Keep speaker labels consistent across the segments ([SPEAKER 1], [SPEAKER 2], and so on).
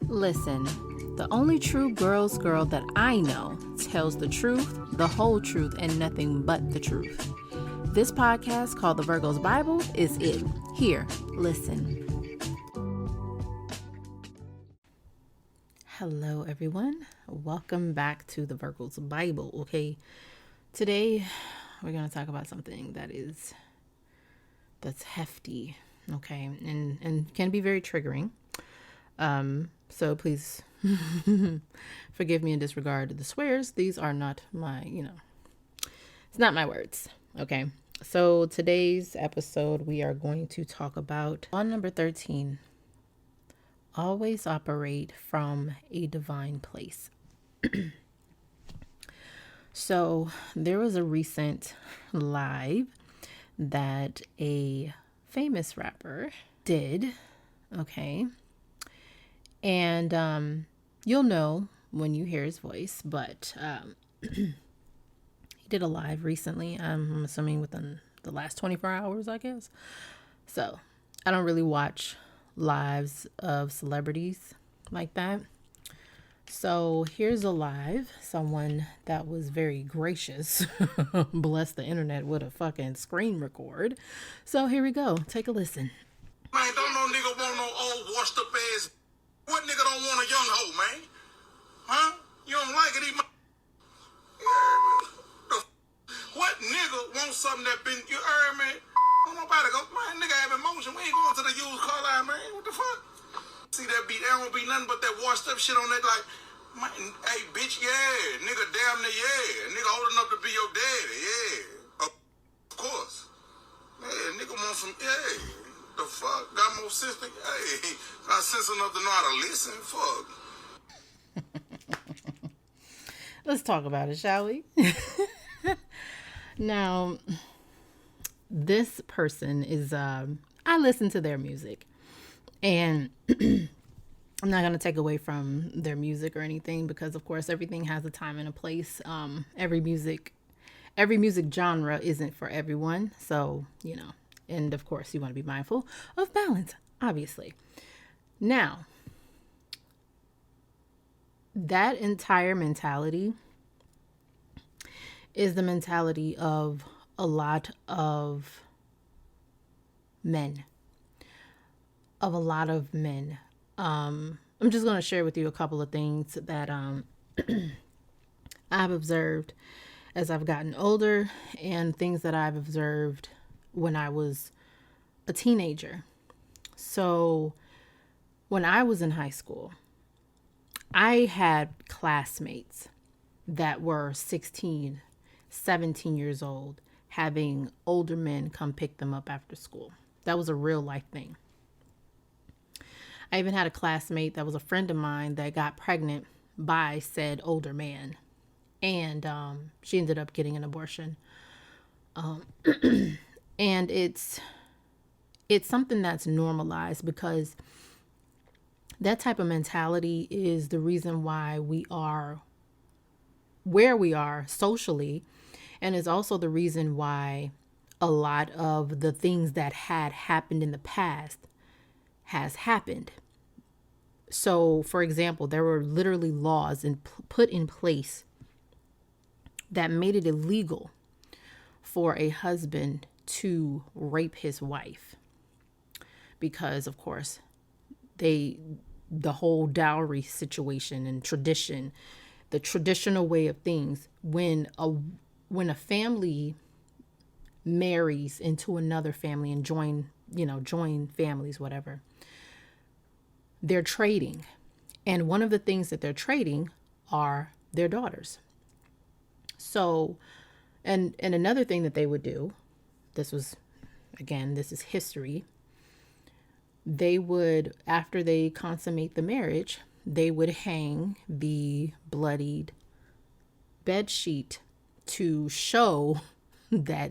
[SPEAKER 1] Listen, the only true girl's girl that I know tells the truth, the whole truth, and nothing but the truth. This podcast called The Virgo's Bible is it. Here, listen. Hello, everyone. Welcome back to The Virgo's Bible. Okay, today we're going to talk about something that's hefty, okay, and can be very triggering. So please forgive me and disregard the swears. These are not my, it's not my words. Okay. So today's episode, we are going to talk about law number 13. Always operate from a divine place. So there was a recent live that a famous rapper did. Okay. And you'll know when you hear his voice, but he did a live recently. I'm assuming within the last 24 hours, I guess. So I don't really watch lives of celebrities like that. So here's a live, someone that was very gracious, bless the internet with a fucking screen record. So here we go. Take a listen.
[SPEAKER 2] Man, don't no nigga want no old washed up ass. What nigga don't want a young hoe, man? Huh? You don't like it, what nigga wants something that been, you heard me? Don't nobody go, man, nigga have emotion. We ain't going to the used car line, man. What the fuck? See that beat, there don't be nothing but that washed up shit on that, like, man, hey, bitch, yeah. Nigga damn near, yeah. Nigga old enough to be your daddy, yeah. Of course. Yeah, nigga want some, yeah. The fuck? Got more sense than, hey, got sense enough to know how to listen? Fuck.
[SPEAKER 1] Let's talk about it, shall we? Now, this person is, I listen to their music, and I'm not going to take away from their music or anything, because of course everything has a time and a place. Every music genre isn't for everyone. So, and of course you want to be mindful of balance, obviously. Now, that entire mentality is the mentality of a lot of men. I'm just going to share with you a couple of things that I've observed as I've gotten older, and things that I've observed when I was a teenager. So when I was in high school, I had classmates that were 16, 17 years old, having older men come pick them up after school. That was a real life thing. I even had a classmate that was a friend of mine that got pregnant by said older man. And she ended up getting an abortion. And it's something that's normalized, because that type of mentality is the reason why we are where we are socially, and is also the reason why a lot of the things that had happened in the past has happened. So, for example, there were literally laws put in place that made it illegal for a husband to rape his wife, because of course the whole dowry situation and tradition, the traditional way of things, when a family marries into another family and join families, whatever, they're trading. And one of the things that they're trading are their daughters. So, and another thing that they would do, this is history. They would, after they consummate the marriage, they would hang the bloodied bed sheet to show that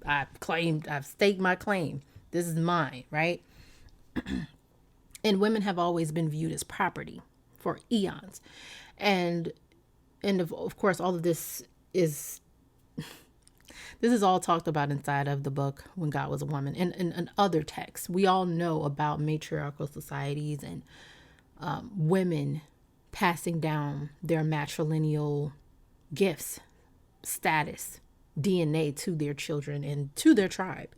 [SPEAKER 1] I've staked my claim. This is mine, right? And women have always been viewed as property for eons. And of course, all of this is all talked about inside of the book When God Was a Woman, and other texts. We all know about matriarchal societies and women passing down their matrilineal gifts, status, DNA to their children and to their tribe.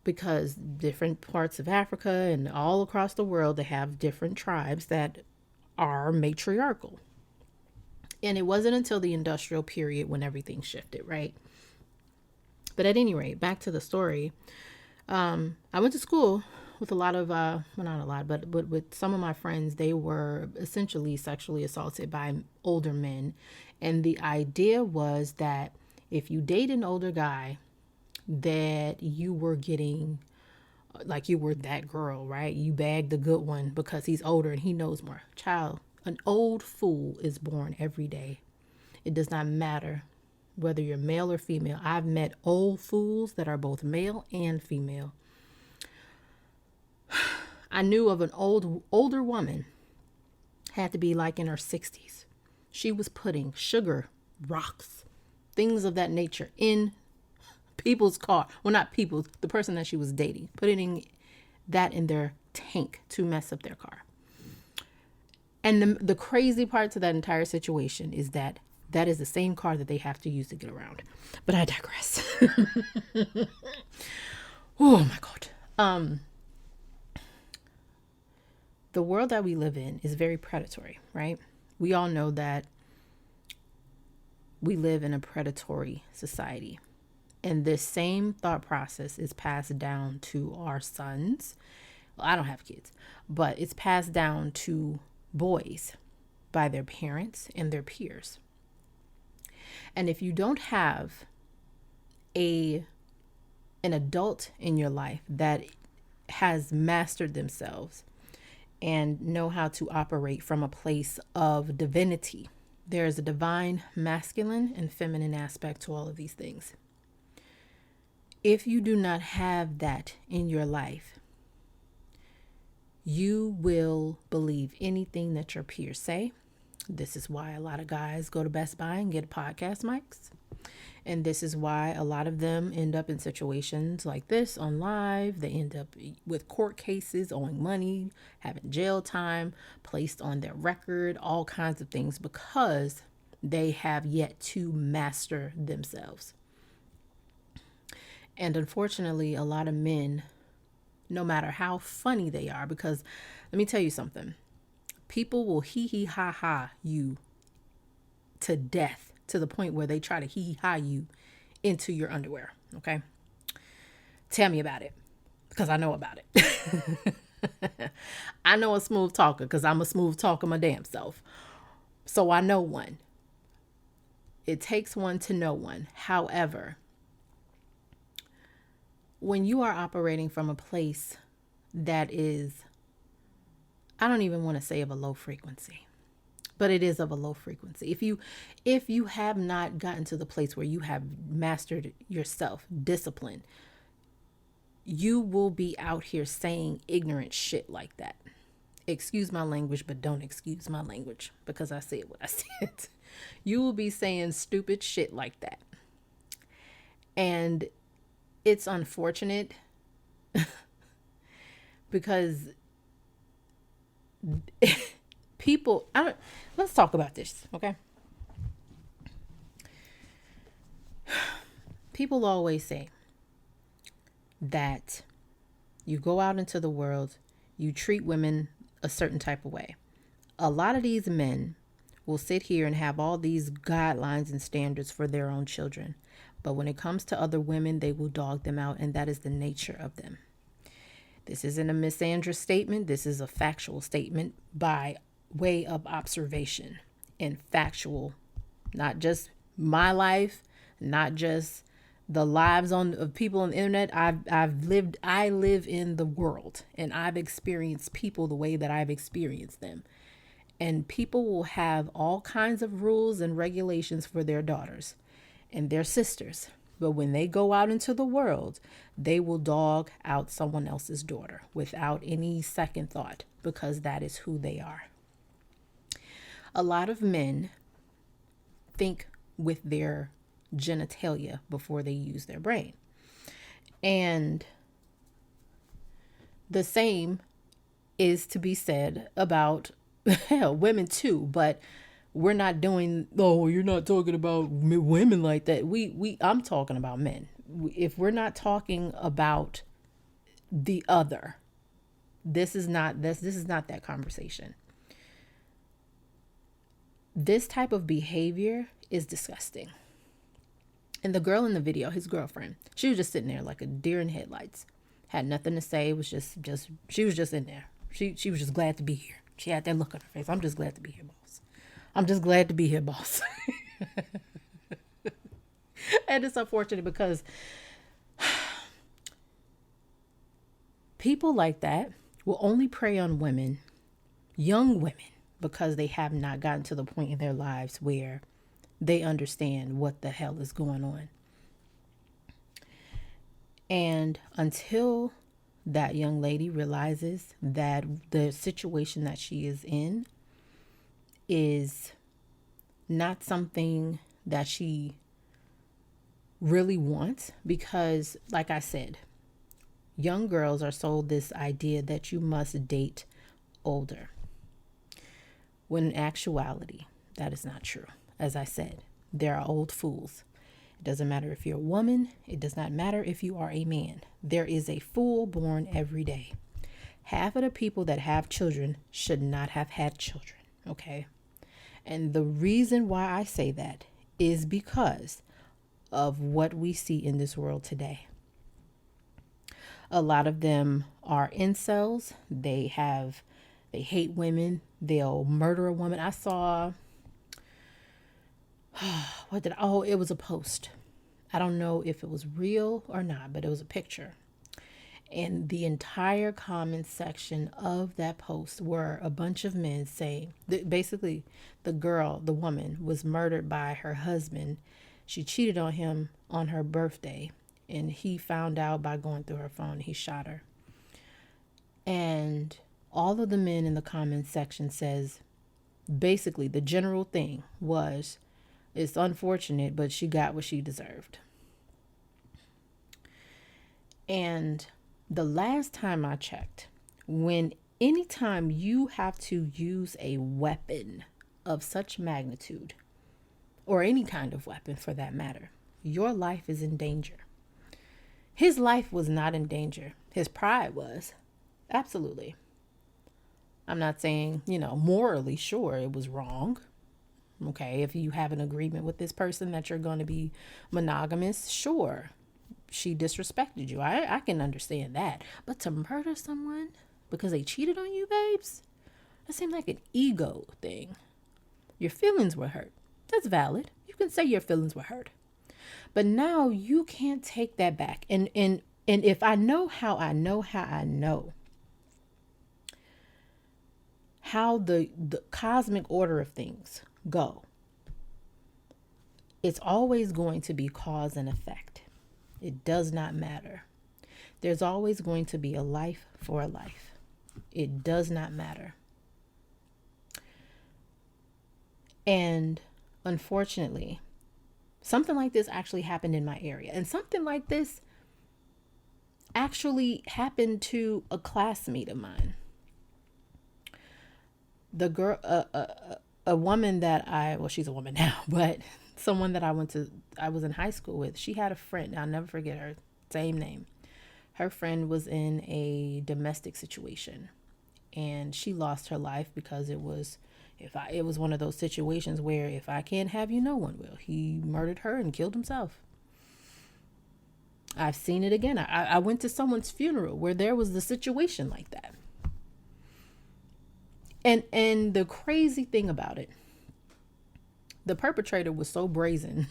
[SPEAKER 1] Because different parts of Africa and all across the world, they have different tribes that are matriarchal. And it wasn't until the industrial period when everything shifted, right? But at any rate, back to the story. I went to school with a lot of, well, not a lot, but with some of my friends. They were essentially sexually assaulted by older men. And the idea was that if you date an older guy, that you were getting, like, you were that girl, right? You bagged the good one because he's older and he knows more. Child, an old fool is born every day. It does not matter whether you're male or female. I've met old fools that are both male and female. I knew of an older woman, had to be like in her 60s. She was putting sugar, rocks, things of that nature in people's car. Well, not people's, the person that she was dating, putting that in their tank to mess up their car. And the crazy part to that entire situation is that that is the same car that they have to use to get around. But I digress. Oh my God. The world that we live in is very predatory, right? We all know that we live in a predatory society. And this same thought process is passed down to our sons. Well, I don't have kids, but it's passed down to boys by their parents and their peers. And if you don't have an adult in your life that has mastered themselves and know how to operate from a place of divinity, there is a divine masculine and feminine aspect to all of these things. If you do not have that in your life, you will believe anything that your peers say. This is why a lot of guys go to Best Buy and get podcast mics. And this is why a lot of them end up in situations like this on live. They end up with court cases, owing money, having jail time placed on their record, all kinds of things, because they have yet to master themselves. And unfortunately, a lot of men, no matter how funny they are, because let me tell you something, people will hee ha ha you to death, to the point where they try to hee ha you into your underwear. Okay. Tell me about it, because I know about it. I know a smooth talker because I'm a smooth talker my damn self. So I know one. It takes one to know one. However, when you are operating from a place that is, I don't even want to say of a low frequency, but it is of a low frequency. If you have not gotten to the place where you have mastered yourself, discipline, you will be out here saying ignorant shit like that. Excuse my language, but don't excuse my language, because I said what I said. You will be saying stupid shit like that. And it's unfortunate because people, let's talk about this, okay? People always say that you go out into the world, you treat women a certain type of way. A lot of these men will sit here and have all these guidelines and standards for their own children. But when it comes to other women, they will dog them out, and that is the nature of them. This isn't a Miss Andrews statement. This is a factual statement by way of observation and factual, not just my life, not just the lives of people on the internet. I live in the world, and I've experienced people the way that I've experienced them. And people will have all kinds of rules and regulations for their daughters and their sisters. But when they go out into the world, they will dog out someone else's daughter without any second thought, because that is who they are. A lot of men think with their genitalia before they use their brain. And the same is to be said about hell, women too, but we're not doing, oh, you're not talking about women like that. I'm talking about men. If we're not talking about the other, this is not that conversation. This type of behavior is disgusting. And the girl in the video, his girlfriend, she was just sitting there like a deer in headlights. Had nothing to say. It was just she was just in there. She was just glad to be here. She had that look on her face. I'm just glad to be here, boss. I'm just glad to be here, boss. And it's unfortunate because people like that will only prey on women, young women, because they have not gotten to the point in their lives where they understand what the hell is going on. And until that young lady realizes that the situation that she is in is not something that she really wants, because, like I said, young girls are sold this idea that you must date older, when in actuality, that is not true. As I said, there are old fools. It doesn't matter if you're a woman. It does not matter if you are a man. There is a fool born every day. Half of the people that have children should not have had children, okay? And the reason why I say that is because of what we see in this world today. A lot of them are incels. They hate women. They'll murder a woman. I saw, it was a post. I don't know if it was real or not, but it was a picture. And the entire comment section of that post were a bunch of men saying that basically the woman was murdered by her husband. She cheated on him on her birthday, and he found out by going through her phone. He shot her. And all of the men in the comment section says, basically the general thing was, it's unfortunate, but she got what she deserved. And the last time I checked, anytime you have to use a weapon of such magnitude, or any kind of weapon for that matter, your life is in danger. His life was not in danger. His pride was. Absolutely. I'm not saying, morally, sure, it was wrong. Okay, if you have an agreement with this person that you're going to be monogamous, sure, she disrespected you. I can understand that. But to murder someone because they cheated on you, babes, that seemed like an ego thing. Your feelings were hurt. That's valid. You can say your feelings were hurt. But now you can't take that back. And if I know how how the cosmic order of things go, it's always going to be cause and effect. It does not matter. There's always going to be a life for a life. It does not matter. And unfortunately, something like this actually happened in my area. And something like this actually happened to a classmate of mine. The girl, a woman that she's a woman now, but someone that I was in high school with, she had a friend. I'll never forget her, same name. Her friend was in a domestic situation, and she lost her life because it was one of those situations where if I can't have you, no one will. He murdered her and killed himself. I've seen it again. I went to someone's funeral where there was the situation like that. And the crazy thing about it, the perpetrator was so brazen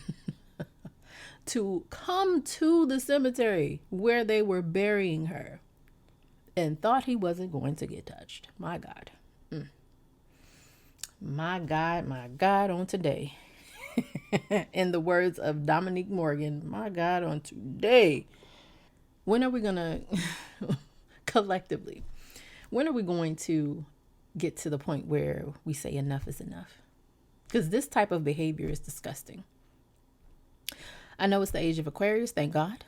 [SPEAKER 1] to come to the cemetery where they were burying her and thought he wasn't going to get touched. My God. My God on today. In the words of Dominique Morgan, my God on today. When are we going to, collectively, when are we going to get to the point where we say enough is enough? Because this type of behavior is disgusting. I know it's the age of Aquarius, thank God.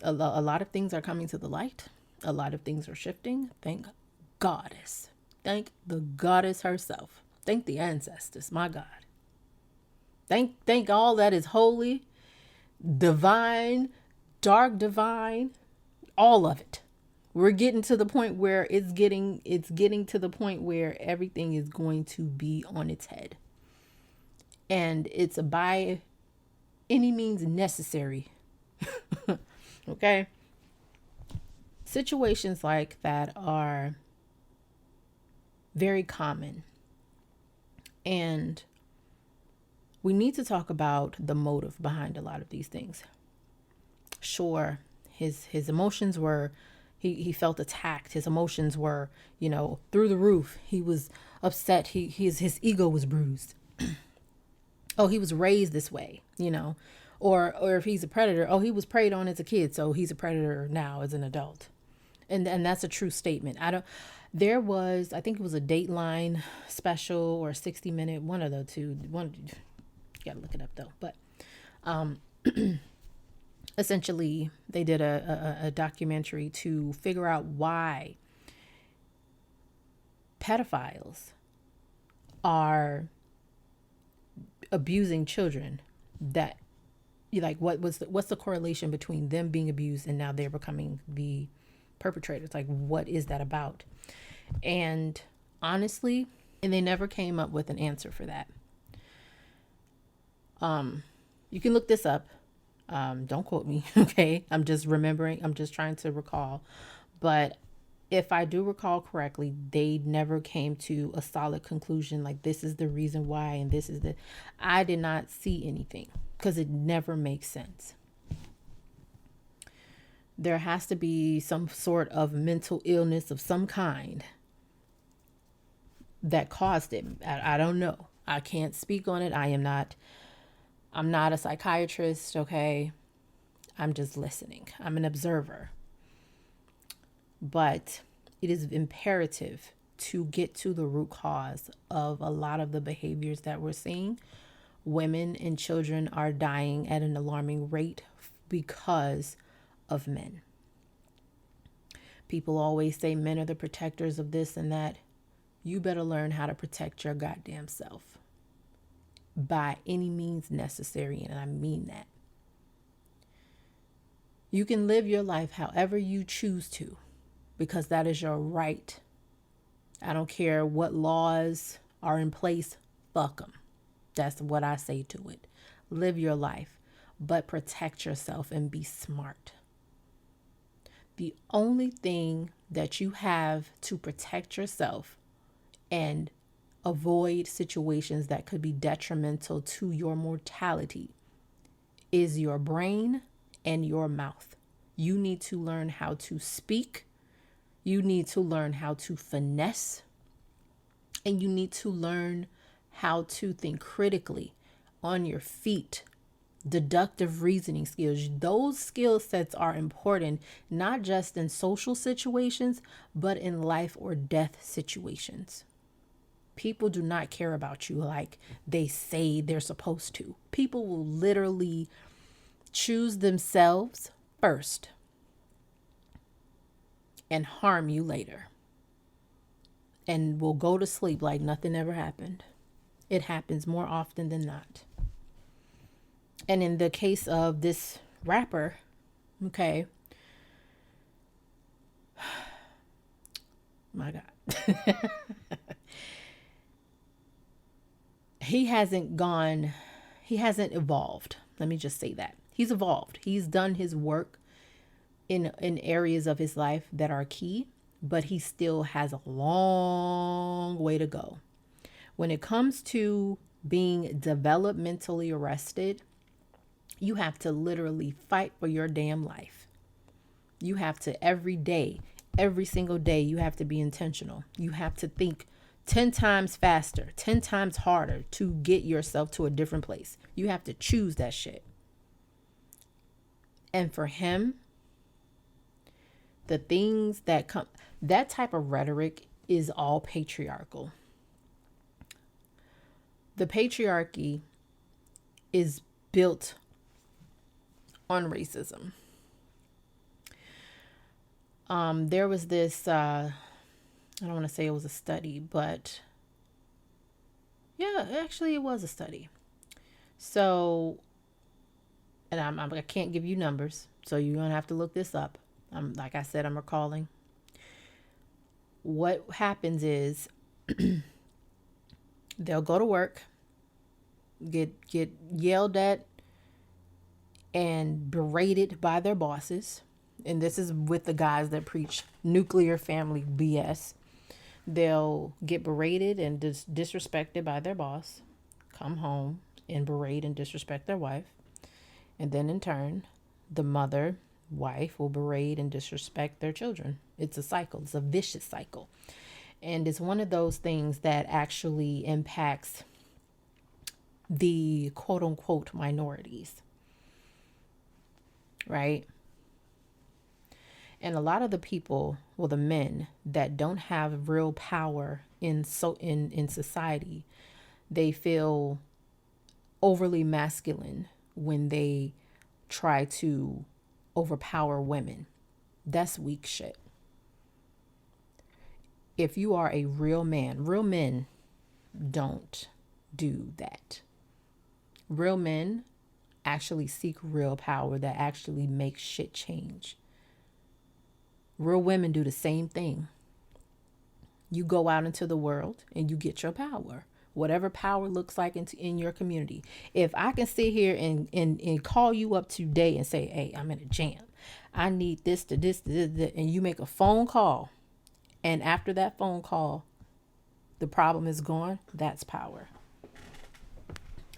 [SPEAKER 1] A lot of things are coming to the light. A lot of things are shifting, thank goddess. Thank the goddess herself. Thank the ancestors, my God. Thank all that is holy, divine, dark divine, all of it. We're getting to the point where it's getting to the point where everything is going to be on its head. And it's by any means necessary. Okay? Situations like that are very common. And we need to talk about the motive behind a lot of these things. Sure, his emotions were, he felt attacked. His emotions were, through the roof. He was upset. His ego was bruised. Oh, he was raised this way, or if he's a predator, oh, he was preyed on as a kid, so he's a predator now as an adult. And that's a true statement. There was, I think it was a Dateline special or a 60-minute, one of the two. You gotta look it up though. But essentially, they did a documentary to figure out why pedophiles are abusing children. That, what's the correlation between them being abused and now they're becoming the perpetrators? Like, what is that about? And honestly, they never came up with an answer for that. You can look this up. Don't quote me, okay? I'm just remembering. I'm just trying to recall. But if I do recall correctly, they never came to a solid conclusion. Like, this is the reason why, and this is the. I did not see anything because it never makes sense. There has to be some sort of mental illness of some kind that caused it. I don't know. I can't speak on it. I'm not a psychiatrist, okay? I'm just listening. I'm an observer. But it is imperative to get to the root cause of a lot of the behaviors that we're seeing. Women and children are dying at an alarming rate because of men. People always say men are the protectors of this and that. You better learn how to protect your goddamn self by any means necessary, and I mean that. You can live your life however you choose to, because that is your right. I don't care what laws are in place, fuck them. That's what I say to it. Live your life, but protect yourself and be smart. The only thing that you have to protect yourself and avoid situations that could be detrimental to your mortality is your brain and your mouth. You need to learn how to speak. You need to learn how to finesse. And you need to learn how to think critically on your feet. Deductive reasoning skills. Those skill sets are important, not just in social situations, but in life or death situations. People do not care about you like they say they're supposed to. People will literally choose themselves first and harm you later. And will go to sleep like nothing ever happened. It happens more often than not. And in the case of this rapper, okay, my God, he hasn't evolved. Let me just say that. He's evolved. He's done his work in areas of his life that are key, but he still has a long way to go. When it comes to being developmentally arrested, you have to literally fight for your damn life. You have to every day, every single day, you have to be intentional. You have to think 10 times faster, 10 times harder to get yourself to a different place. You have to choose that shit. And for him, the things that come, that type of rhetoric is all patriarchal. The patriarchy is built on racism. There was this I don't want to say it was a study, but yeah, actually it was a study. So, and I can't give you numbers, so you're gonna have to look this up. Like I said, I'm recalling. What happens is they'll go to work, get yelled at and berated by their bosses. And this is with the guys that preach nuclear family BS. They'll get berated and disrespected by their boss, come home and berate and disrespect their wife. And then in turn, the mother, wife will berate and disrespect their children. It's a cycle, it's a vicious cycle. And it's one of those things that actually impacts the quote unquote minorities, right? And a lot of the people, well, the men that don't have real power in society, they feel overly masculine when they try to overpower women. That's weak shit. If you are a real man, real men don't do that. Real men actually seek real power that actually makes shit change. Real women do the same thing. You go out into the world and you get your power. Whatever power looks like in your community. If I can sit here and call you up today and say, hey, I'm in a jam. I need this to this, and you make a phone call. And after that phone call, the problem is gone. That's power.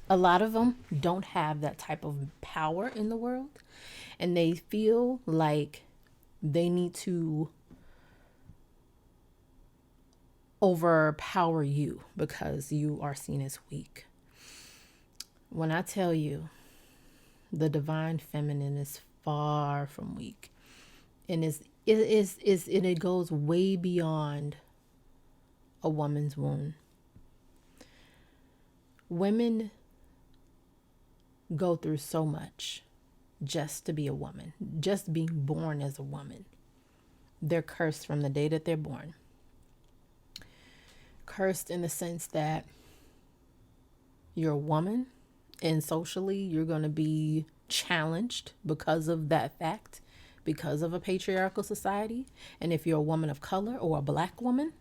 [SPEAKER 1] A lot of them don't have that type of power in the world. And they feel like they need to overpower you because you are seen as weak. When I tell you the divine feminine is far from weak, and it goes way beyond a woman's womb. Women go through so much just to be a woman, just being born as a woman. They're cursed from the day that they're born. Cursed in the sense that you're a woman and socially you're going to be challenged because of that fact, because of a patriarchal society. And if you're a woman of color or a black woman,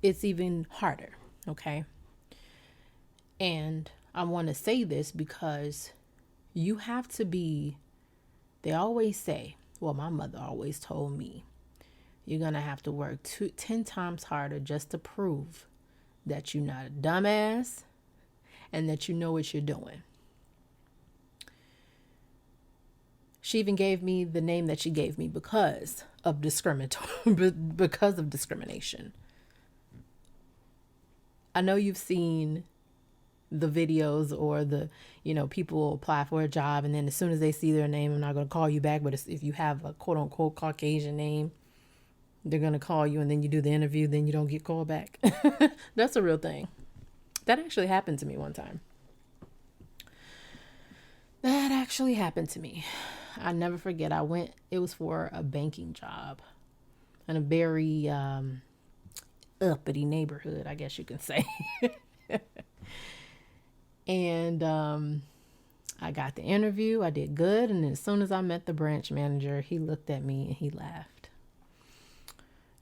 [SPEAKER 1] it's even harder, okay? And I want to say this because you have to be, they always say, well, my mother always told me, you're going to have to work 10 times harder just to prove that you're not a dumbass and that you know what you're doing. She even gave me the name that she gave me because of because of discrimination. I know you've seen the videos or the, people apply for a job and then as soon as they see their name, I'm not going to call you back. But if you have a quote unquote Caucasian name, they're going to call you and then you do the interview, then you don't get called back. That's a real thing. That actually happened to me one time. I never forget. It was for a banking job in a very uppity neighborhood, I guess you can say. And I got the interview. I did good. And as soon as I met the branch manager, he looked at me and he laughed.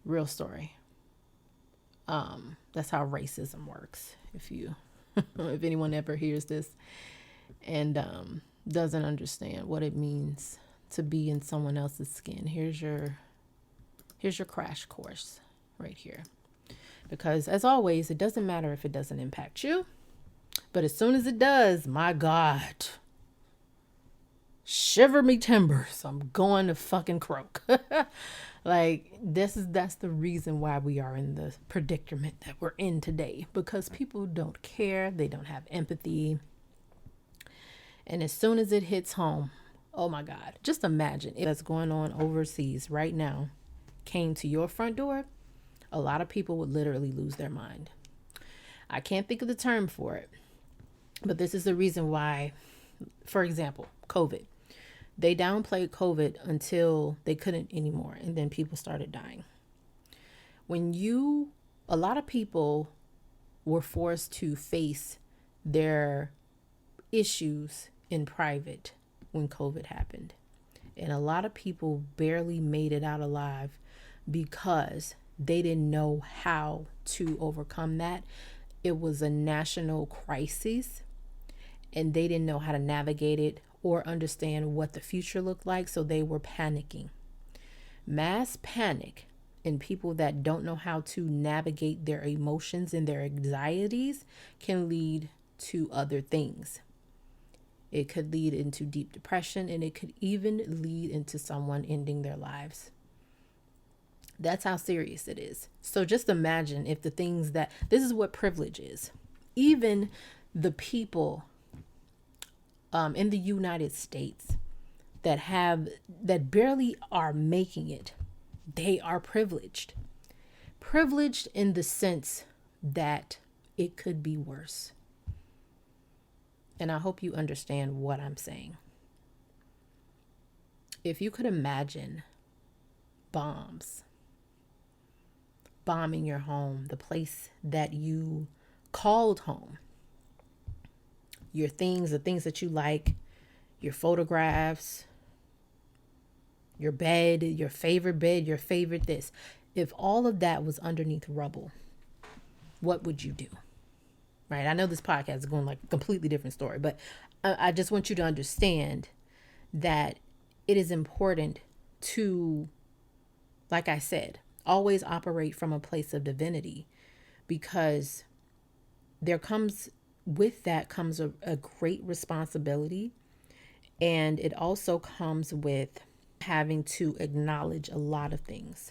[SPEAKER 1] Real story. That's how racism works. If anyone ever hears this and doesn't understand what it means to be in someone else's skin, here's your crash course right here. Because as always, it doesn't matter if it doesn't impact you, but as soon as it does, my God, shiver me timbers, I'm going to fucking croak. Like that's the reason why we are in the predicament that we're in today, because people don't care, they don't have empathy. And as soon as it hits home, oh my God, just imagine if that's going on overseas right now came to your front door, a lot of people would literally lose their mind. I can't think of the term for it, but this is the reason why, for example, COVID. They downplayed COVID until they couldn't anymore, and then people started dying. A lot of people were forced to face their issues in private when COVID happened. And a lot of people barely made it out alive because they didn't know how to overcome that. It was a national crisis and they didn't know how to navigate it or understand what the future looked like. So they were panicking. Mass panic in people that don't know how to navigate their emotions and their anxieties can lead to other things. It could lead into deep depression, and it could even lead into someone ending their lives. That's how serious it is. So just imagine if this is what privilege is. Even the people in the United States that barely are making it, they are privileged. Privileged in the sense that it could be worse. And I hope you understand what I'm saying. If you could imagine bombing your home, the place that you called home, the things that you like, your photographs, your bed, your favorite this. If all of that was underneath rubble, what would you do? Right? I know this podcast is going like a completely different story, but I just want you to understand that it is important to, like I said, always operate from a place of divinity, because with that comes a great responsibility. And it also comes with having to acknowledge a lot of things.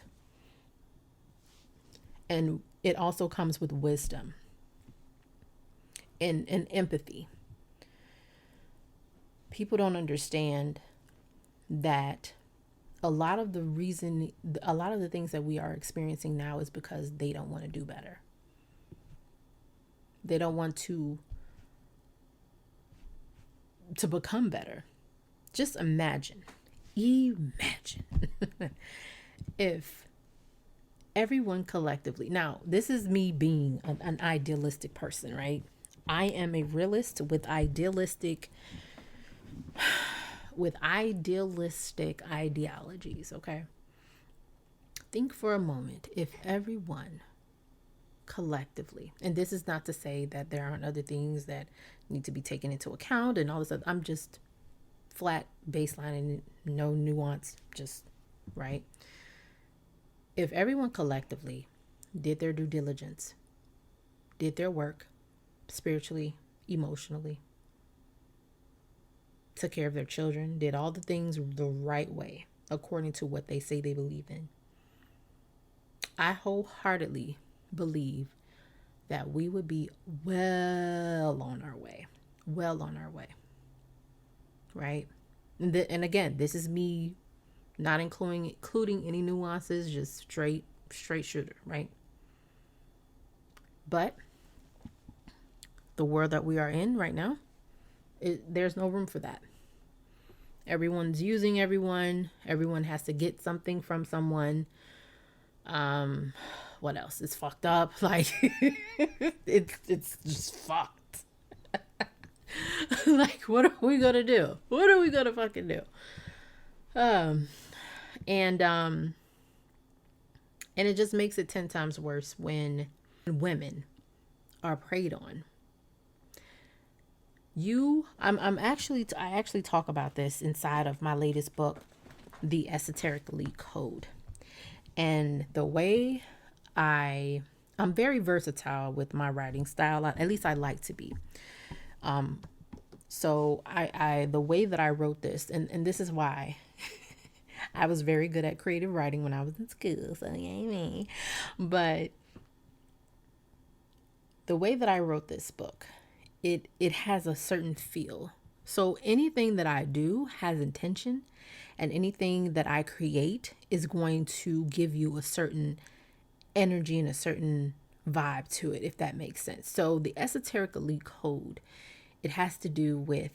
[SPEAKER 1] And it also comes with wisdom and empathy. People don't understand that a lot of the things that we are experiencing now is because they don't want to do better. They don't want to become better. Just imagine if everyone collectively, now this is me being an idealistic person, right? I am a realist with idealistic ideologies, okay? Think for a moment, if everyone collectively, and this is not to say that there aren't other things that need to be taken into account and all this other, I'm just flat baseline and no nuance, just right. If everyone collectively did their due diligence, did their work spiritually, emotionally, took care of their children, did all the things the right way according to what they say they believe in, I wholeheartedly believe that we would be well on our way, right? And again, this is me not including any nuances, just straight shooter, right? But the world that we are in right now, there's no room for that. Everyone's using everyone. Everyone has to get something from someone. What else? It's fucked up. Like it's just fucked. Like, what are we gonna do? What are we gonna fucking do? And it just makes it 10 times worse when women are preyed on. I actually talk about this inside of my latest book, The Esoterically Code. And the way I'm very versatile with my writing style, at least I like to be. So the way that I wrote this, and this is why I was very good at creative writing when I was in school, so yay me. But the way that I wrote this book, it has a certain feel. So anything that I do has intention, and anything that I create is going to give you a certain energy and a certain vibe to it, if that makes sense. So the Esoteric Elite Code, it has to do with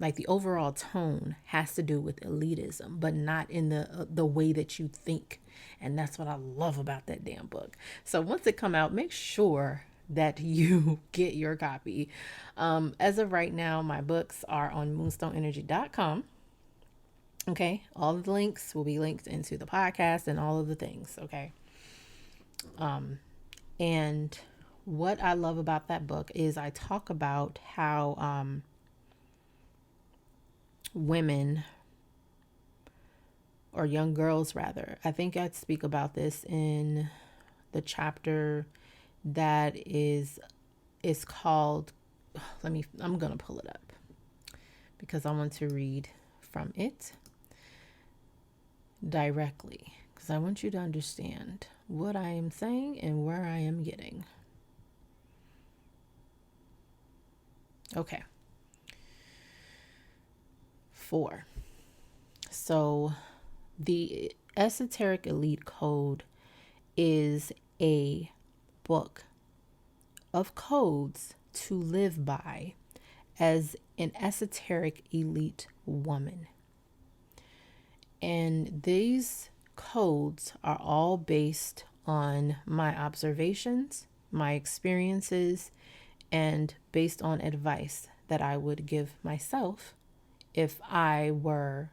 [SPEAKER 1] like the overall tone has to do with elitism, but not in the way that you think. And that's what I love about that damn book. So once it come out, make sure that you get your copy. As of right now, my books are on moonstoneenergy.com. Okay, all of the links will be linked into the podcast and all of the things. Okay, and what I love about that book is I talk about how women, or young girls rather, I think I'd speak about this in the chapter that is called, I'm gonna pull it up because I want to read from it directly, because I want you to understand what I am saying and where I am getting. Okay. 4. So the Esoteric Elite Code is a book of codes to live by as an esoteric elite woman. And these codes are all based on my observations, my experiences, and based on advice that I would give myself if I were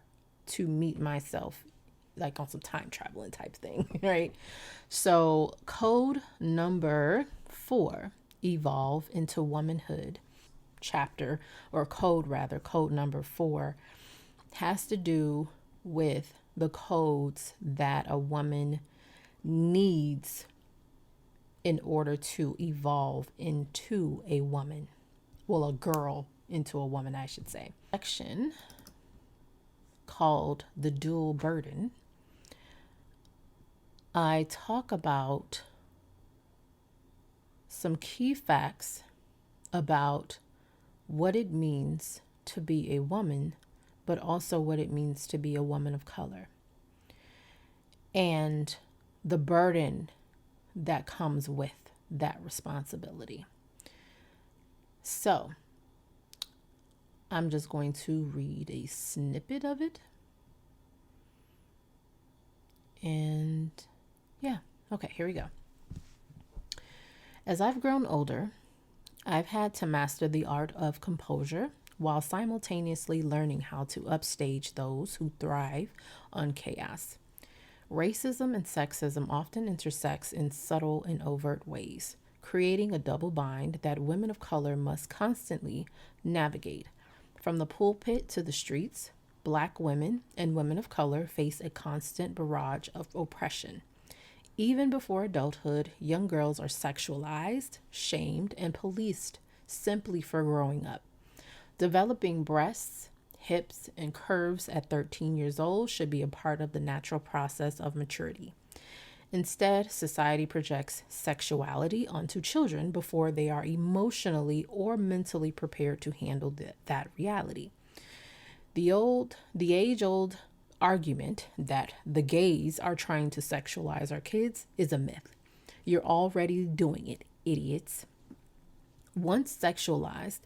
[SPEAKER 1] to meet myself, like on some time traveling type thing, right? So code number 4, Evolve into Womanhood chapter, or code rather, code number 4 has to do with the codes that a woman needs in order to evolve into a woman. Well, a girl into a woman, I should say. Section called The Dual Burden. I talk about some key facts about what it means to be a woman, but also what it means to be a woman of color, and the burden that comes with that responsibility. So I'm just going to read a snippet of it. And yeah, okay, here we go. As I've grown older, I've had to master the art of composure while simultaneously learning how to upstage those who thrive on chaos. Racism and sexism often intersect in subtle and overt ways, creating a double bind that women of color must constantly navigate. From the pulpit to the streets, Black women and women of color face a constant barrage of oppression. Even before adulthood, young girls are sexualized, shamed, and policed simply for growing up. Developing breasts, hips, and curves at 13 years old should be a part of the natural process of maturity. Instead, society projects sexuality onto children before they are emotionally or mentally prepared to handle that reality. The age-old argument that the gays are trying to sexualize our kids is a myth. You're already doing it, idiots. Once sexualized,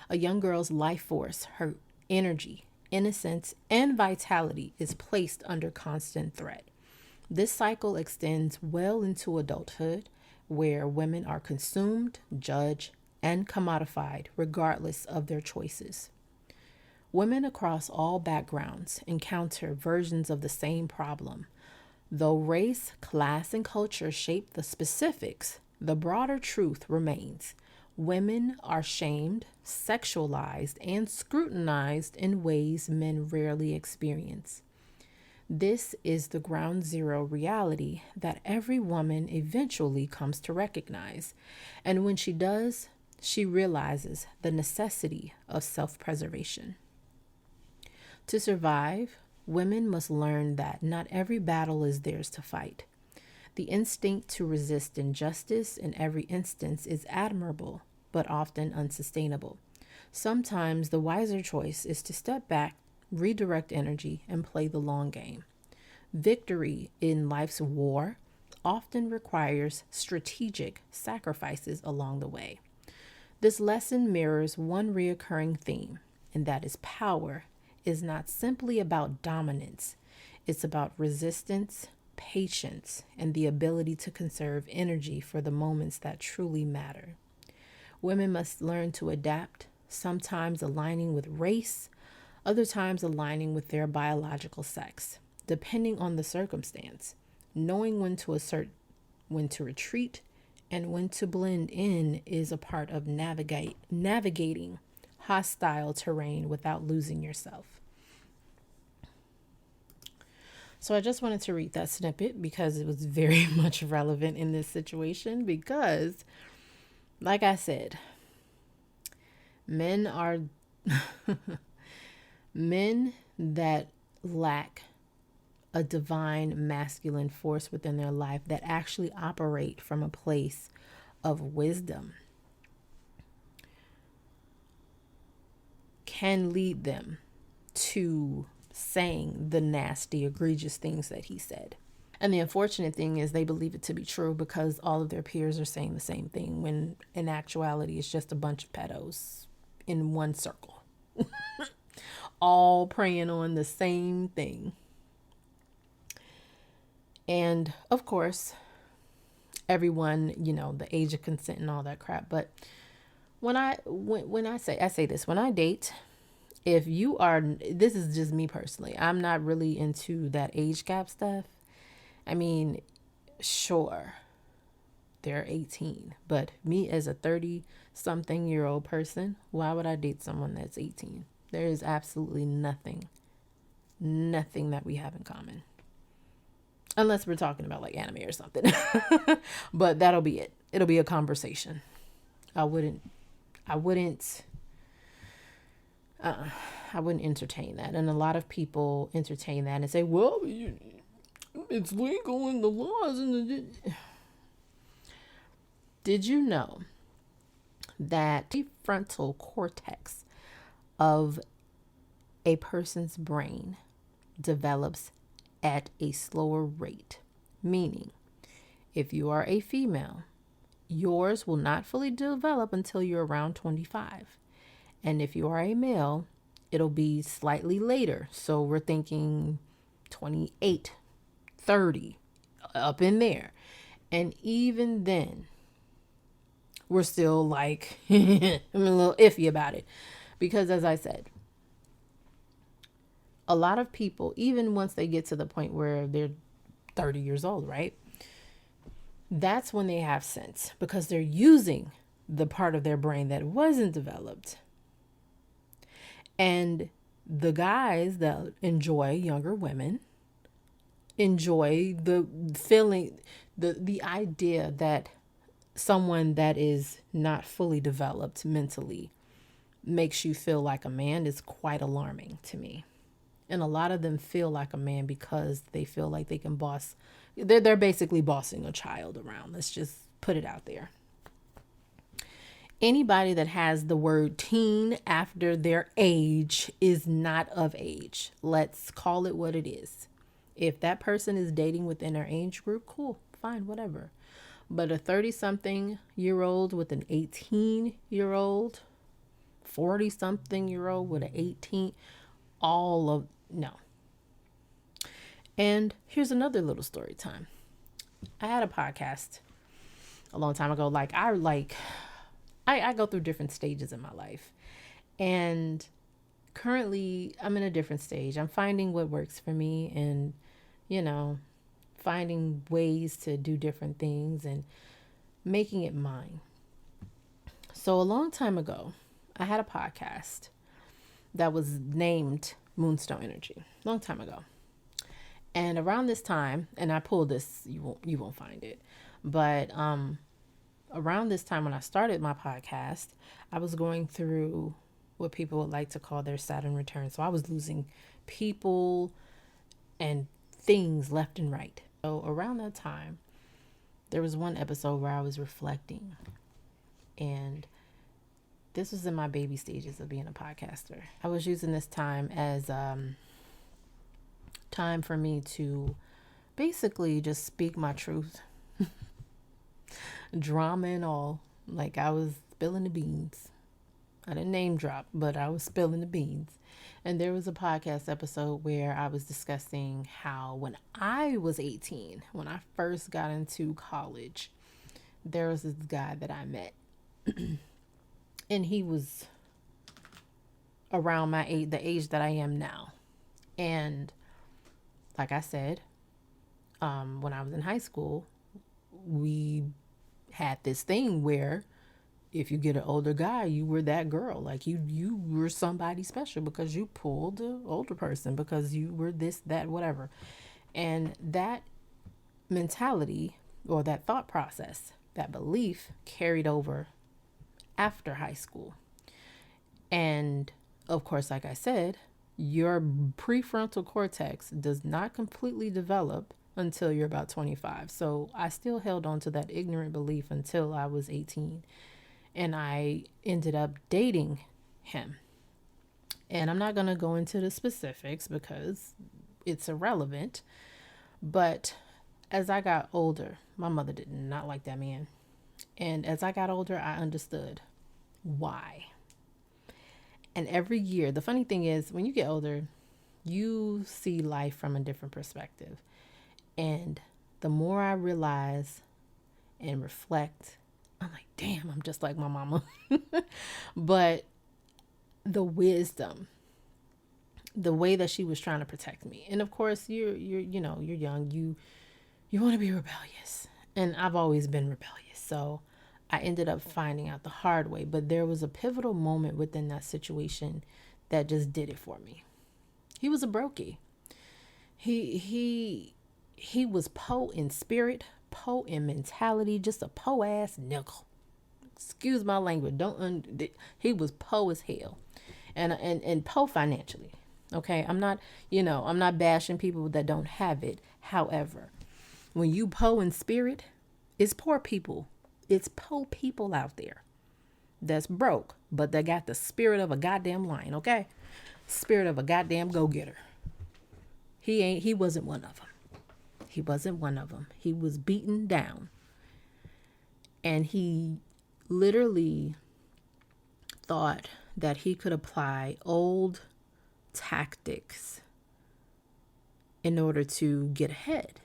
[SPEAKER 1] a young girl's life force, her energy, innocence, and vitality is placed under constant threat. This cycle extends well into adulthood, where women are consumed, judged, and commodified regardless of their choices. Women across all backgrounds encounter versions of the same problem. Though race, class, and culture shape the specifics, the broader truth remains. Women are shamed, sexualized, and scrutinized in ways men rarely experience. This is the ground zero reality that every woman eventually comes to recognize. And when she does, she realizes the necessity of self-preservation. To survive, women must learn that not every battle is theirs to fight. The instinct to resist injustice in every instance is admirable, but often unsustainable. Sometimes the wiser choice is to step back, redirect energy, and play the long game. Victory in life's war often requires strategic sacrifices along the way. This lesson mirrors one recurring theme: and that is power, is not simply about dominance. It's about resistance, patience, and the ability to conserve energy for the moments that truly matter. Women must learn to adapt, sometimes aligning with race, other times aligning with their biological sex, depending on the circumstance. Knowing when to assert, when to retreat, and when to blend in is a part of navigating hostile terrain without losing yourself. So I just wanted to read that snippet because it was very much relevant in this situation because, like I said, men are men that lack a divine masculine force within their life that actually operate from a place of wisdom can lead them to saying the nasty, egregious things that he said. And the unfortunate thing is they believe it to be true because all of their peers are saying the same thing when in actuality it's just a bunch of pedos in one circle, all preying on the same thing. And of course, everyone, the age of consent and all that crap. But when I say this, when I date, if you are, this is just me personally, I'm not really into that age gap stuff. I mean, sure, they're 18, but me as a 30-something-year-old person, why would I date someone that's 18? There is absolutely nothing that we have in common. Unless we're talking about like anime or something. But that'll be it. It'll be a conversation. I wouldn't entertain that. And a lot of people entertain that and say, well, it's legal in the laws. Did you know that the frontal cortex of a person's brain develops at a slower rate? Meaning, if you are a female, yours will not fully develop until you're around 25. And if you are a male, it'll be slightly later. So we're thinking 28, 30, up in there. And even then, we're still like, I'm a little iffy about it. Because as I said, a lot of people, even once they get to the point where they're 30 years old, right? That's when they have sense because they're using the part of their brain that wasn't developed. And the guys that enjoy younger women enjoy the feeling, the idea that someone that is not fully developed mentally makes you feel like a man is quite alarming to me. And a lot of them feel like a man because they feel like they can boss. They're basically bossing a child around. Let's just put it out there. Anybody that has the word teen after their age is not of age. Let's call it what it is. If that person is dating within their age group, cool, fine, whatever. But a 30-something-year-old with an 18-year-old, 40-something-year-old with an 18, no. And here's another little story time. I had a podcast a long time ago. I go through different stages in my life. And currently I'm in a different stage. I'm finding what works for me and, finding ways to do different things and making it mine. So a long time ago, I had a podcast that was named Moonstone Energy. Long time ago. And around this time, and I pulled this, you won't find it. But around this time when I started my podcast, I was going through what people would like to call their Saturn return. So I was losing people and things left and right. So around that time, there was one episode where I was reflecting. And this was in my baby stages of being a podcaster. I was using this time as time for me to basically just speak my truth. Drama and all. Like I was spilling the beans. I didn't name drop, but I was spilling the beans. And there was a podcast episode where I was discussing how when I was 18, when I first got into college, there was this guy that I met. And he was around my age, the age that I am now. And like I said, when I was in high school, we had this thing where if you get an older guy, you were that girl. Like you were somebody special because you pulled the older person because you were this, that, whatever. And that mentality or that thought process, that belief carried over after high school. And of course, like I said, your prefrontal cortex does not completely develop until you're about 25. So I still held on to that ignorant belief until I was 18. And I ended up dating him. And I'm not going to go into the specifics because it's irrelevant. But as I got older, my mother did not like that man. And as I got older, I understood why. And every year, the funny thing is, when you get older, you see life from a different perspective. And the more I realize and reflect, I'm like, damn, I'm just like my mama. But the wisdom, the way that she was trying to protect me. And of course, you're young, you want to be rebellious. And I've always been rebellious. So I ended up finding out the hard way, but there was a pivotal moment within that situation that just did it for me. He was a brokey. He was po in spirit, po in mentality, just a po ass nickel. Excuse my language. He was po as hell, and po financially. Okay, I'm not bashing people that don't have it. However, when you po in spirit, it's poor people. It's po people out there that's broke, but they got the spirit of a goddamn lion, okay? Spirit of a goddamn go-getter. He wasn't one of them. He wasn't one of them. He was beaten down. And he literally thought that he could apply old tactics in order to get ahead.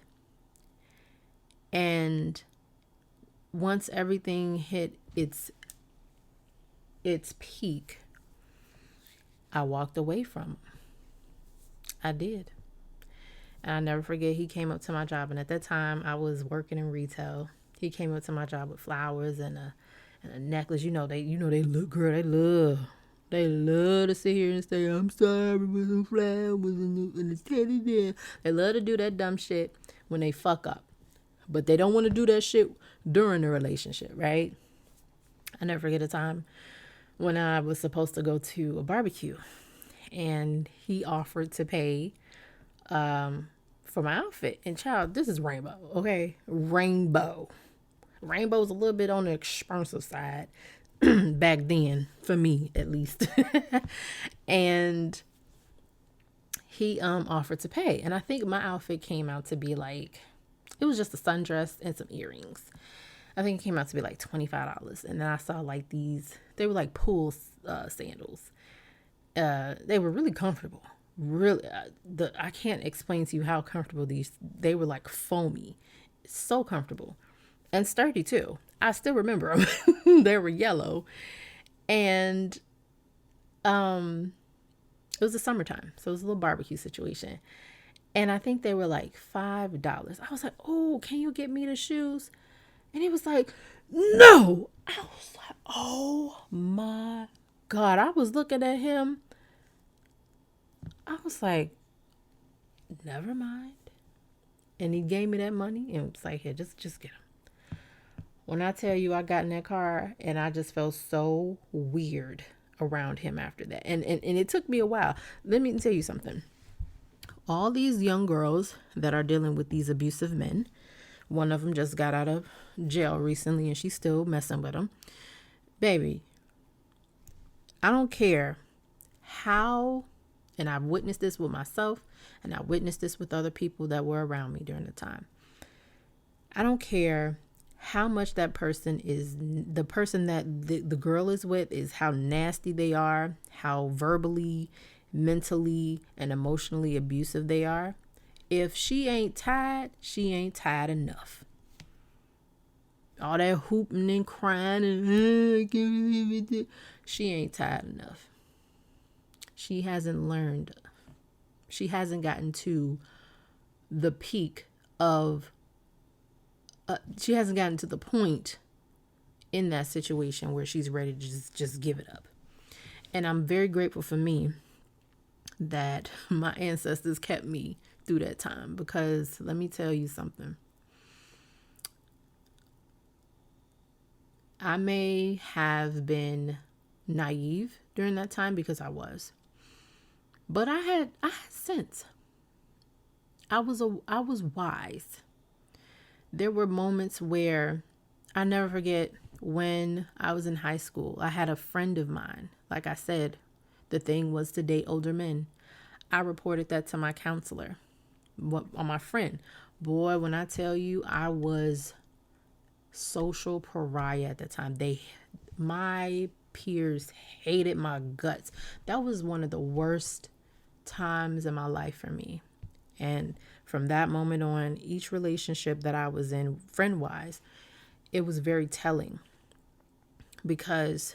[SPEAKER 1] And once everything hit its peak, I walked away from him. I did. And I never forget, he came up to my job. And at that time, I was working in retail. He came up to my job with flowers and a necklace. They look, girl. They love to sit here and say, I'm sorry, with some flowers and a teddy bear. They love to do that dumb shit when they fuck up. But they don't want to do that shit during the relationship, right? I never forget a time when I was supposed to go to a barbecue. And he offered to pay for my outfit. And child, this is rainbow, okay? Rainbow. Rainbow's a little bit on the expensive side back then, for me at least. And he offered to pay. And I think my outfit came out to be like, it was just a sundress and some earrings. I think it came out to be like $25. And then I saw like these, they were like pool sandals. They were really comfortable. Really, I can't explain to you how comfortable they were, like foamy. So comfortable. And sturdy too. I still remember them. They were yellow. And it was the summertime. So it was a little barbecue situation. And I think they were like $5. I was like, oh, can you get me the shoes? And he was like, no. I was like, oh my God. I was looking at him. I was like, never mind. And he gave me that money and was like, here, just get them. When I tell you I got in that car and I just felt so weird around him after that. And it took me a while. Let me tell you something. All these young girls that are dealing with these abusive men, one of them just got out of jail recently and she's still messing with him. Baby, I don't care how, and I've witnessed this with myself and I witnessed this with other people that were around me during the time. I don't care how much that person is, the person that the girl is with, is how nasty they are, how verbally, mentally, and emotionally abusive they are. If she ain't tired, she ain't tired enough. All that hooping and crying and she ain't tired enough. She hasn't learned. She hasn't gotten to the peak of, she hasn't gotten to the point in that situation where she's ready to just give it up. And I'm very grateful for me that my ancestors kept me through that time, because let me tell you something. I may have been naive during that time, because I was. But I had sense. I was wise. There were moments where I never forget, when I was in high school, I had a friend of mine. Like I said, the thing was to date older men. I reported that to my counselor, on my friend. Boy, when I tell you, I was social pariah at the time. My peers hated my guts. That was one of the worst times in my life for me. And from that moment on, each relationship that I was in, friend-wise, it was very telling, because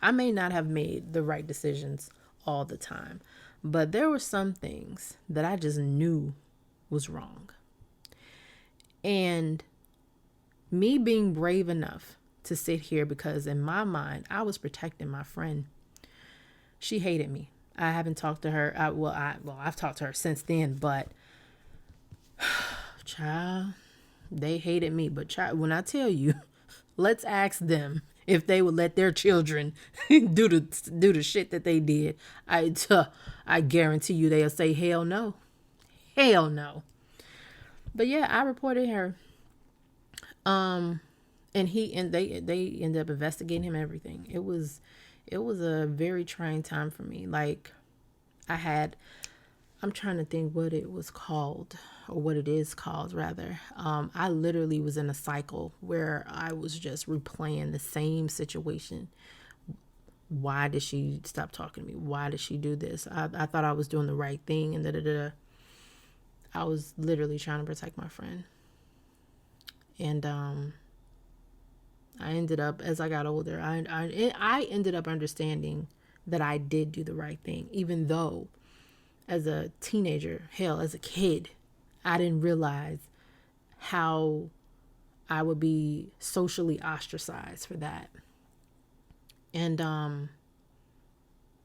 [SPEAKER 1] I may not have made the right decisions all the time, but there were some things that I just knew was wrong. And me being brave enough to sit here, because in my mind, I was protecting my friend. She hated me. I haven't talked to her. I've talked to her since then, but child, they hated me. But child, when I tell you, let's ask them if they would let their children do the shit that they did. I guarantee you they'll say hell no. Hell no. But yeah, I reported her. And they ended up investigating him, everything. It was a very trying time for me. Like, I'm trying to think what it was called, or what it is called rather. I literally was in a cycle where I was just replaying the same situation. Why did she stop talking to me? Why did she do this? I thought I was doing the right thing, and I was literally trying to protect my friend. And I ended up, as I got older, I ended up understanding that I did do the right thing, even though as a teenager, hell, as a kid, I didn't realize how I would be socially ostracized for that. And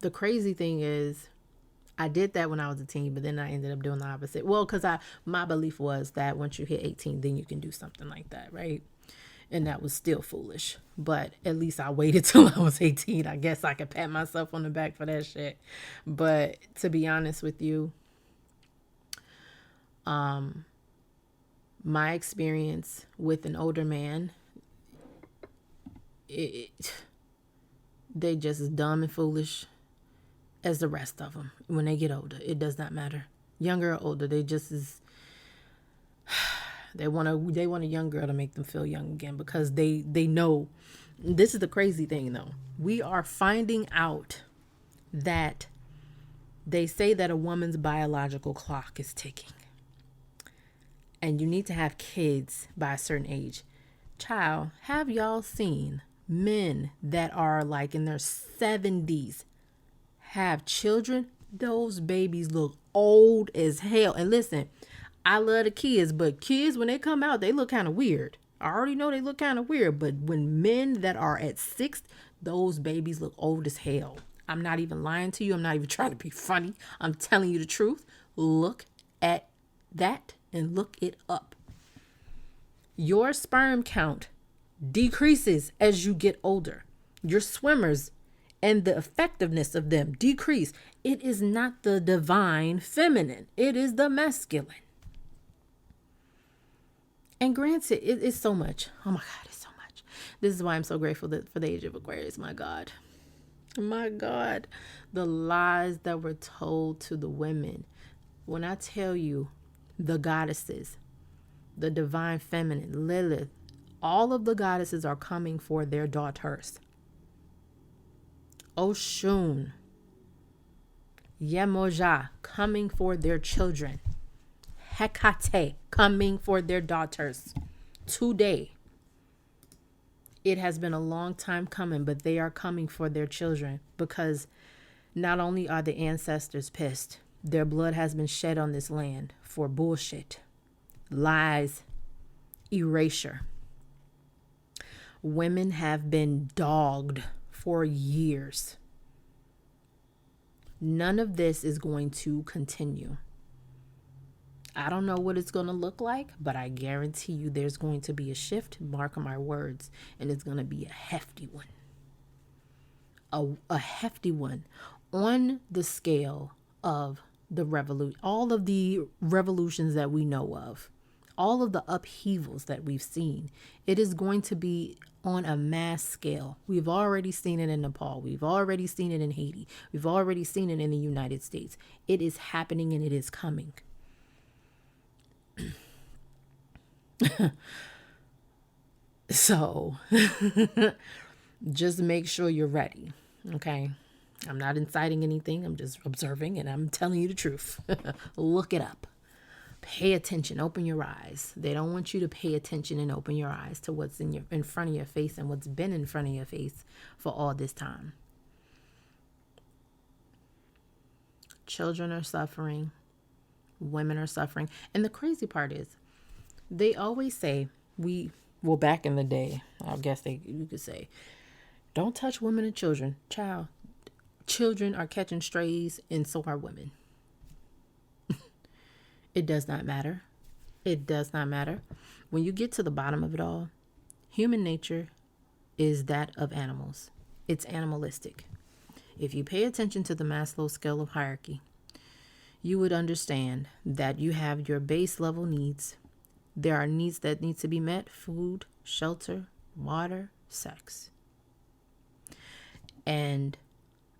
[SPEAKER 1] the crazy thing is, I did that when I was a teen, but then I ended up doing the opposite. Well, because my belief was that once you hit 18, then you can do something like that, right? And that was still foolish. But at least I waited till I was 18. I guess I could pat myself on the back for that shit. But to be honest with you, my experience with an older man, they just as dumb and foolish as the rest of them when they get older. It does not matter. Younger or older, they just as... They want a young girl to make them feel young again, because they know. This is the crazy thing, though. We are finding out that they say that a woman's biological clock is ticking, and you need to have kids by a certain age. Child, have y'all seen men that are like in their 70s have children? Those babies look old as hell. And listen, I love the kids, but kids, when they come out, they look kind of weird. I already know they look kind of weird, but when men that are at 6, those babies look old as hell. I'm not even lying to you. I'm not even trying to be funny. I'm telling you the truth. Look at that and look it up. Your sperm count decreases as you get older. Your swimmers and the effectiveness of them decrease. It is not the divine feminine. It is the masculine. And granted, it's so much. Oh my God, it's so much. This is why I'm so grateful for the age of Aquarius. My God. My God. The lies that were told to the women. When I tell you, the goddesses, the divine feminine, Lilith, All of the goddesses are coming for their daughters. Oshun, Yemoja, coming for their children. Hecate, coming for their daughters. Today. It has been a long time coming, but they are coming for their children, because not only are the ancestors pissed, their blood has been shed on this land for bullshit, lies, erasure. Women have been dogged for years. None of this is going to continue. I don't know what it's going to look like, but I guarantee you there's going to be a shift, mark my words, and it's going to be a hefty one. A hefty one on the scale of the revolution, all of the revolutions that we know of, all of the upheavals that we've seen. It is going to be on a mass scale. We've already seen it in Nepal. We've already seen it in Haiti. We've already seen it in the United States. It is happening and it is coming. So just make sure you're ready. Okay. I'm not inciting anything. I'm just observing and I'm telling you the truth. Look it up. Pay attention. Open your eyes. They don't want you to pay attention and open your eyes to what's in front of your face and what's been in front of your face for all this time. Children are suffering. Women are suffering. And the crazy part is, they always say, back in the day, I guess you could say, don't touch women and children. Children are catching strays and so are women. It does not matter. It does not matter. When you get to the bottom of it all, human nature is that of animals. It's animalistic. If you pay attention to the Maslow scale of hierarchy, you would understand that you have your base level needs. There are needs that need to be met: food, shelter, water, sex. And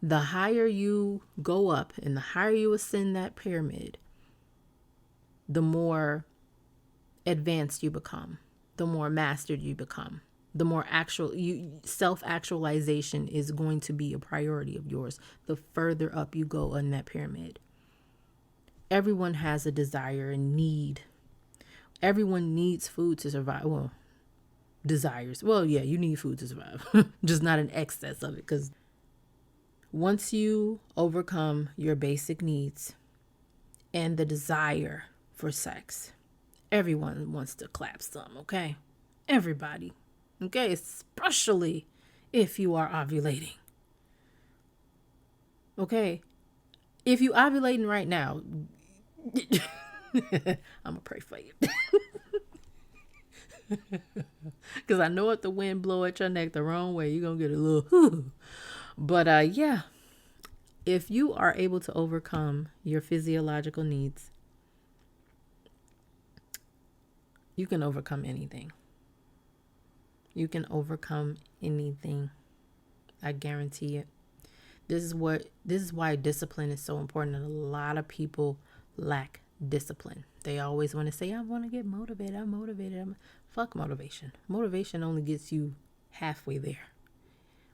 [SPEAKER 1] the higher you go up and the higher you ascend that pyramid, the more advanced you become, the more mastered you become, the more self-actualization is going to be a priority of yours the further up you go in that pyramid. Everyone has a desire and need. Everyone needs food to survive. Well, desires. Well, yeah, you need food to survive. Just not an excess of it. Because once you overcome your basic needs and the desire for sex, everyone wants to clap some, okay? Everybody. Okay? Especially if you are ovulating. Okay? If you ovulating right now, I'm going to pray for you. Because I know if the wind blow at your neck the wrong way, you're going to get a little, But yeah, if you are able to overcome your physiological needs, you can overcome anything. You can overcome anything. I guarantee it. This is why discipline is so important. And a lot of people lack discipline. They always want to say, I want to get motivated. I'm motivated. Fuck motivation. Motivation only gets you halfway there.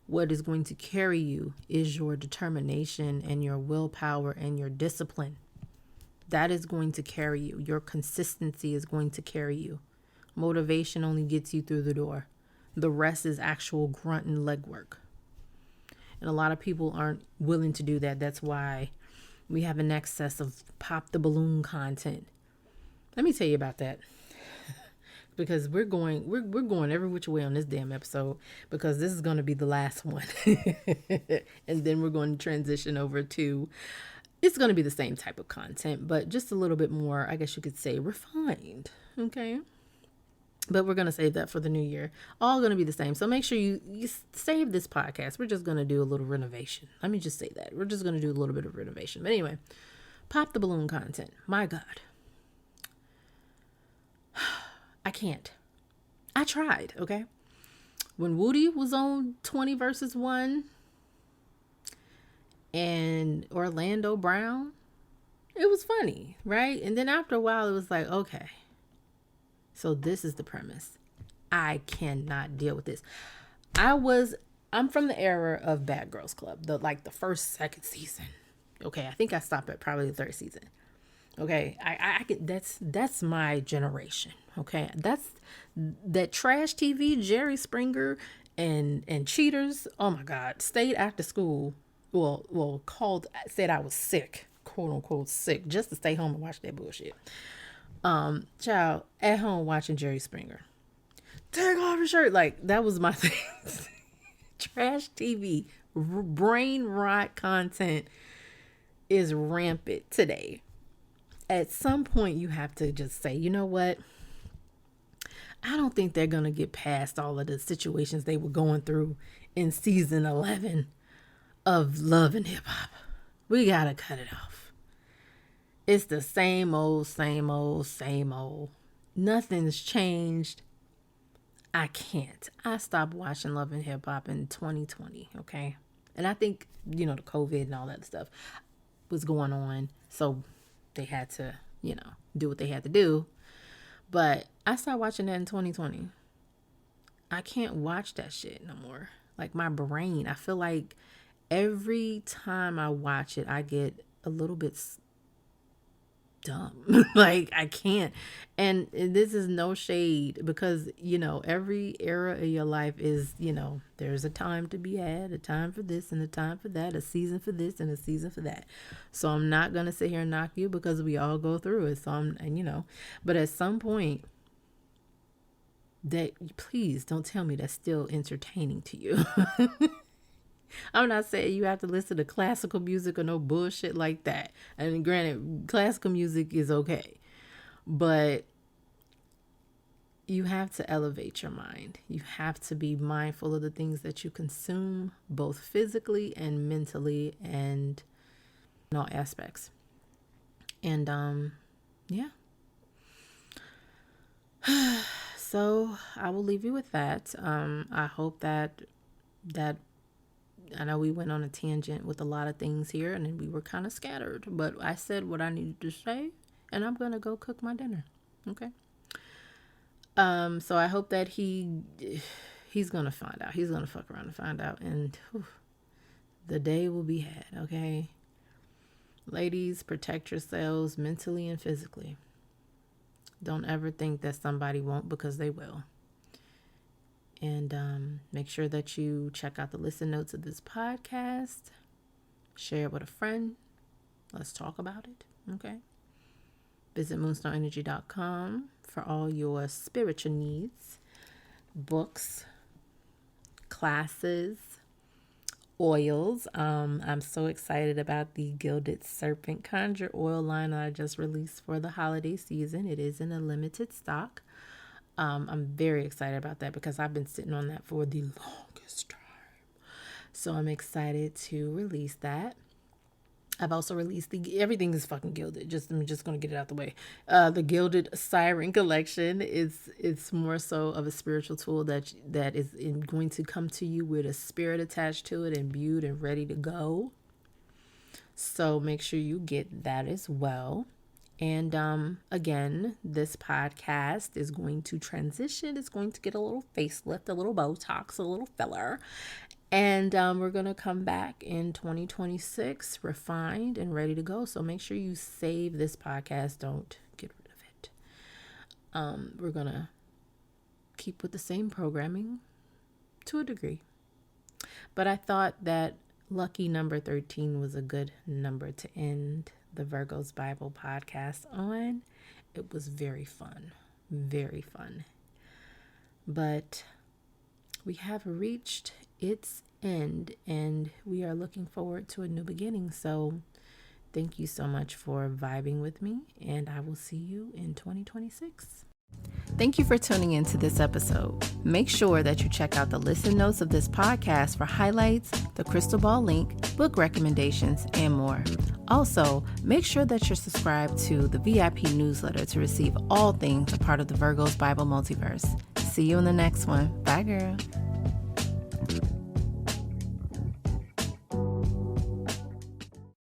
[SPEAKER 1] What is going to carry you is your determination and your willpower and your discipline. That is going to carry you. Your consistency is going to carry you. Motivation only gets you through the door. The rest is actual grunt and legwork. And a lot of people aren't willing to do that. That's why we have an excess of pop the balloon content. Let me tell you about that. Because we're going every which way on this damn episode, because this is going to be the last one. And then we're going to transition over to, it's going to be the same type of content, but just a little bit more, I guess you could say, refined. Okay. But we're going to save that for the new year. All going to be the same. So make sure you save this podcast. We're just going to do a little renovation. Let me just say that. We're just going to do a little bit of renovation. But anyway, pop the balloon content. My God. I can't. I tried, okay? When Woody was on 20 versus 1 and Orlando Brown, it was funny, right? And then after a while, it was like, okay. So this is the premise. I cannot deal with this. I'm from the era of Bad Girls Club, the first, second season. Okay, I think I stopped at probably the third season. Okay, I could, that's my generation. Okay, that's that trash TV, Jerry Springer and Cheaters. Oh my God, stayed after school. Well, said I was sick, quote unquote sick, just to stay home and watch that bullshit. Child at home watching Jerry Springer. Take off your shirt, like that was my thing. Trash TV, brain rot content is rampant today. At some point, you have to just say, you know what? I don't think they're going to get past all of the situations they were going through in season 11 of Love and Hip Hop. We got to cut it off. It's the same old, same old, same old. Nothing's changed. I can't. I stopped watching Love and Hip Hop in 2020, okay? And I think, the COVID and all that stuff was going on. So they had to, do what they had to do. But I started watching that in 2020. I can't watch that shit no more. Like my brain, I feel like every time I watch it, I get a little bit dumb. Like I can't. And this is no shade because, every era of your life is, there's a time to be had, a time for this and a time for that, a season for this and a season for that. So I'm not going to sit here and knock you because we all go through it. So but at some point that please don't tell me that's still entertaining to you. I'm not saying you have to listen to classical music or no bullshit like that. And granted, classical music is okay. But you have to elevate your mind. You have to be mindful of the things that you consume, both physically and mentally and in all aspects. And yeah. So I will leave you with that. I hope that I know we went on a tangent with a lot of things here and then we were kind of scattered, but I said what I needed to say and I'm going to go cook my dinner. Okay. So I hope that he's going to find out. He's going to fuck around and find out and the day will be had. Okay. Ladies, protect yourselves mentally and physically. Don't ever think that somebody won't because they will. And make sure that you check out the listen notes of this podcast. Share it with a friend. Let's talk about it. Okay. Visit moonstoneenergy.com for all your spiritual needs. Books, classes, oils. I'm so excited about the Gilded Serpent Conjure Oil line that I just released for the holiday season. It is in a limited stock. I'm very excited about that because I've been sitting on that for the longest time. So I'm excited to release that. I've also released everything is fucking gilded. I'm just going to get it out the way. The Gilded Siren collection it's more so of a spiritual tool that is going to come to you with a spirit attached to it, imbued and ready to go. So make sure you get that as well. And again, this podcast is going to transition. It's going to get a little facelift, a little Botox, a little filler. And we're going to come back in 2026 refined and ready to go. So make sure you save this podcast. Don't get rid of it. We're going to keep with the same programming to a degree. But I thought that lucky number 13 was a good number to end the Virgo's Bible podcast on. It was very fun. Very fun. But we have reached its end and we are looking forward to a new beginning. So thank you so much for vibing with me and I will see you in 2026. Thank you for tuning into this episode. Make sure that you check out the listen notes of this podcast for highlights, the crystal ball link, book recommendations, and more. Also, make sure that you're subscribed to the VIP newsletter to receive all things a part of the Virgo's Bible multiverse. See you in the next one. Bye, girl.